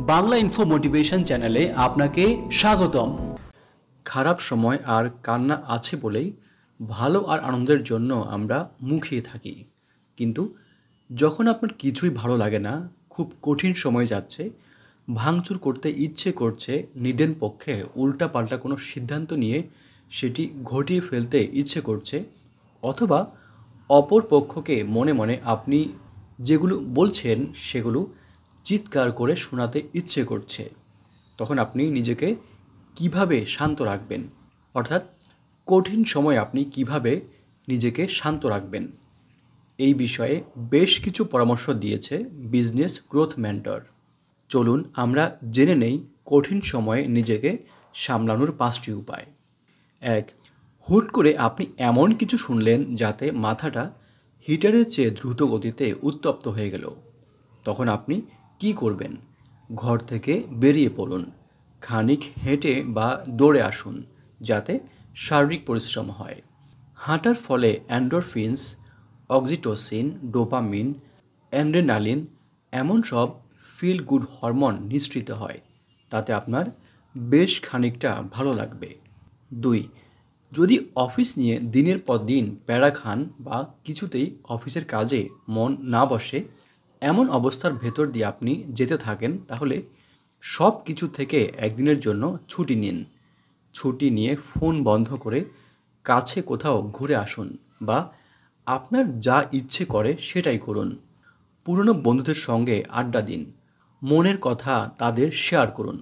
Bangla info motivation চ্যানেলে আপনাকে স্বাগতম। খারাপ সময় আর কান্না আছে বলেই ভালো আর আনন্দের জন্য আমরা মুখিয়ে থাকি, কিন্তু যখন আপনার কিছুই ভালো লাগে না, খুব কঠিন সময় যাচ্ছে, ভাঙচুর করতে ইচ্ছে করছে, নিদেন পক্ষে উল্টাপাল্টা কোনো সিদ্ধান্ত নিয়ে সেটি ঘটিয়ে ফেলতে ইচ্ছে করছে, অথবা অপর পক্ষকে মনে মনে আপনি যেগুলো বলছেন সেগুলো চিৎকার করে শোনাতে ইচ্ছে করছে, তখন আপনি নিজেকে কিভাবে শান্ত রাখবেন, অর্থাৎ কঠিন সময় আপনি কিভাবে নিজেকে শান্ত রাখবেন, এই বিষয়ে বেশ কিছু পরামর্শ দিয়েছে বিজনেস গ্রোথ মেন্টর। চলুন আমরা জেনে নেই কঠিন সময়ে নিজেকে সামলানোর 5টি উপায়। 1. হুট করে আপনি এমন কিছু শুনলেন যাতে মাথাটা হিটারের চেয়ে দ্রুত গতিতে উত্তপ্ত হয়ে গেল। তখন আপনি কি করবেন? ঘর থেকে বেরিয়ে পড়ুন, খানিক হেঁটে বা দৌড়ে আসুন, যাতে শারীরিক পরিশ্রম হয়। হাঁটার ফলে এন্ডোরফিনস, অক্সিটোসিন, ডোপামিন, অ্যাড্রেনালিন এমন সব ফিল গুড হরমোন নিঃসৃত হয়, তাতে আপনার বেশ খানিকটা ভালো লাগবে। 2. যদি অফিস নিয়ে দিনের পর দিন প্যারা খান বা কিছুতেই অফিসের কাজে মন না বসে, এমন অবস্থার ভেতর দিয়ে আপনি যেতে থাকেন, তাহলে সব কিছু থেকে একদিনের জন্য ছুটি নিন। ছুটি নিয়ে ফোন বন্ধ করে কাছে কোথাও ঘুরে আসুন, বা আপনার যা ইচ্ছে করে সেটাই করুন। পুরনো বন্ধুদের সঙ্গে আড্ডা দিন, মনের কথা তাদের শেয়ার করুন,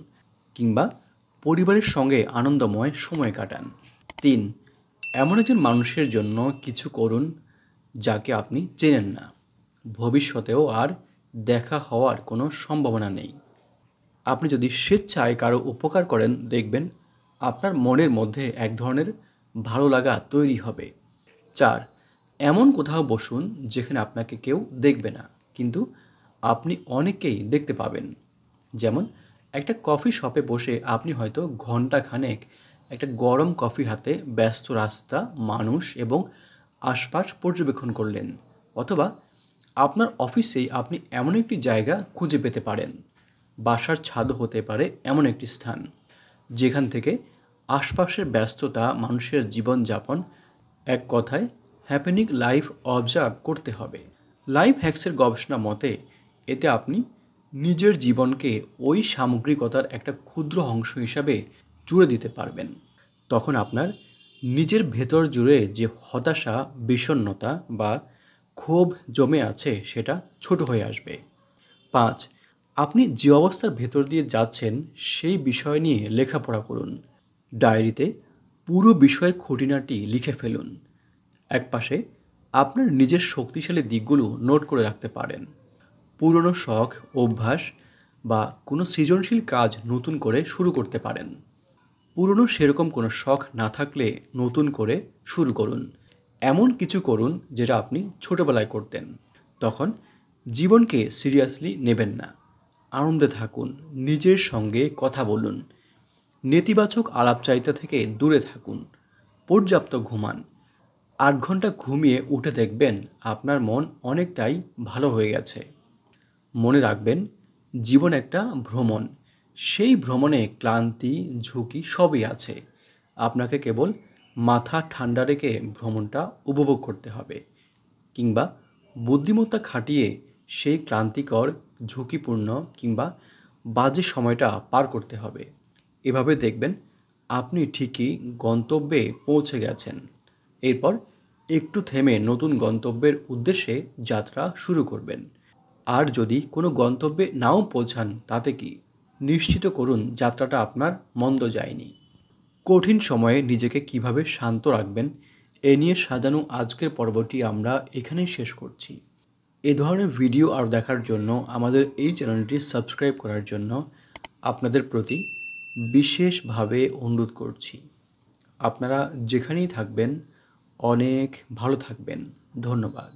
কিংবা পরিবারের সঙ্গে আনন্দময় সময় কাটান। 3. এমন একজন মানুষের জন্য কিছু করুন যাকে আপনি চেনেন না, ভবিষ্যতেও আর দেখা হওয়ার কোনো সম্ভাবনা নেই। আপনি যদি স্বেচ্ছায় কারো উপকার করেন, দেখবেন আপনার মনের মধ্যে এক ধরনের ভালো লাগা তৈরি হবে। 4. এমন কোথাও বসুন যেখানে আপনাকে কেউ দেখবে না, কিন্তু আপনি অনেককেই দেখতে পাবেন। যেমন একটা কফি শপে বসে আপনি হয়তো ঘন্টাখানেক একটা গরম কফি হাতে ব্যস্ত রাস্তা, মানুষ এবং আশপাশ পর্যবেক্ষণ করলেন, অথবা আপনার অফিসেই আপনি এমন একটি জায়গা খুঁজে পেতে পারেন, বাসার ছাদও হতে পারে এমন একটি স্থান, যেখান থেকে আশপাশের ব্যস্ততা, মানুষের জীবনযাপন, এক কথায় হ্যাপেনিং লাইফ অবজার্ভ করতে হবে। লাইফ হ্যাক্সের গবেষণা মতে এতে আপনি নিজের জীবনকে ওই সামগ্রিকতার একটা ক্ষুদ্র অংশ হিসাবে জুড়ে দিতে পারবেন। তখন আপনার নিজের ভেতর জুড়ে যে হতাশা, বিষণ্ণতা বা ক্ষোভ জমে আছে সেটা ছোট হয়ে আসবে। 5. আপনি যে অবস্থার ভেতর দিয়ে যাচ্ছেন সেই বিষয় নিয়ে লেখাপড়া করুন। ডায়েরিতে পুরো বিষয়ের খুঁটিনাটি লিখে ফেলুন। একপাশে আপনার নিজের শক্তিশালী দিকগুলো নোট করে রাখতে পারেন। পুরনো শখ, অভ্যাস বা কোনো সৃজনশীল কাজ নতুন করে শুরু করতে পারেন। পুরনো সেরকম কোনো শখ না থাকলে নতুন করে শুরু করুন। এমন কিছু করুন যেটা আপনি ছোটবেলায় করতেন। তখন জীবনকে সিরিয়াসলি নেবেন না, আনন্দে থাকুন, নিজের সঙ্গে কথা বলুন, নেতিবাচক আলাপচারিতা থেকে দূরে থাকুন, পর্যাপ্ত ঘুমান। 8 ঘন্টা ঘুমিয়ে উঠে দেখবেন আপনার মন অনেকটাই ভালো হয়ে গেছে। মনে রাখবেন, জীবন একটা ভ্রমণ, সেই ভ্রমণে ক্লান্তি, ঝুঁকি সবই আছে। আপনাকে কেবল মাথা ঠান্ডা রেখে ভ্রমণটা উপভোগ করতে হবে, কিংবা বুদ্ধিমত্তা খাটিয়ে সেই ক্লান্তিকর, ঝুঁকিপূর্ণ কিংবা বাজে সময়টা পার করতে হবে। এভাবে দেখবেন আপনি ঠিকই গন্তব্যে পৌঁছে গেছেন। এরপর একটু থেমে নতুন গন্তব্যের উদ্দেশ্যে যাত্রা শুরু করবেন। আর যদি কোনো গন্তব্যে নাও পৌঁছান, তাতে কি, নিশ্চিত করুন যাত্রাটা আপনার মন্দ যায়নি। কঠিন সময়ে নিজেকে কিভাবে শান্ত রাখবেন এ নিয়ে সাজানো আজকের পর্বটি আমরা এখানেই শেষ করছি। এ ধরনের ভিডিও আরও দেখার জন্য আমাদের এই চ্যানেলটি সাবস্ক্রাইব করার জন্য আপনাদের প্রতি বিশেষভাবে অনুরোধ করছি। আপনারা যেখানেই থাকবেন অনেক ভালো থাকবেন। ধন্যবাদ।